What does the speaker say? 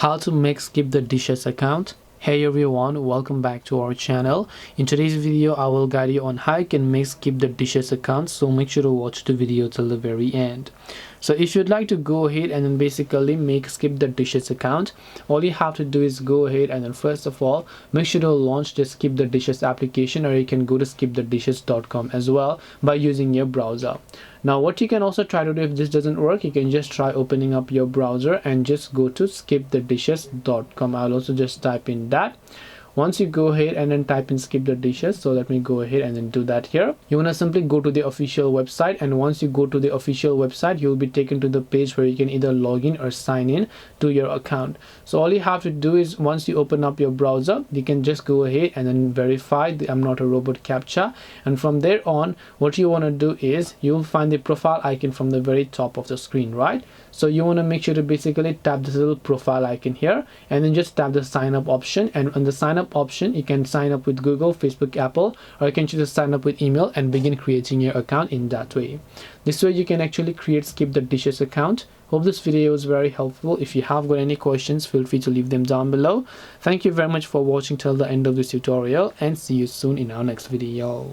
How to make SkipTheDishes account. Hey everyone, welcome back to our channel. In today's video I will guide you on how you can make SkipTheDishes account, so make sure to watch the video till the very end. So if you'd like to go ahead and then basically make SkipTheDishes account, all you have to do is go ahead and then first of all make sure to launch the SkipTheDishes application, or you can go to skipthedishes.com as well by using your browser. Now what you can also try to do, if this doesn't work, you can just try opening up your browser and just go to skipthedishes.com. I'll also just type in that. Once you go ahead and then type in SkipTheDishes, so let me go ahead and then do that here. You want to simply go to the official website, and once you go to the official website you'll be taken to the page where you can either log in or sign in to your account. So all you have to do is once you open up your browser, you can just go ahead and then verify the I'm not a robot captcha, and from there on what you want to do is you'll find the profile icon from the very top of the screen, right? So you want to make sure to basically tap this little profile icon here and then just tap the sign up option, and on the sign up option you can sign up with Google, Facebook, Apple, or you can choose to sign up with email and begin creating your account in that way. This way you can actually create SkipTheDishes account. Hope this video was very helpful. If you have got any questions, feel free to leave them down below. Thank you very much for watching till the end of this tutorial, and see you soon in our next video.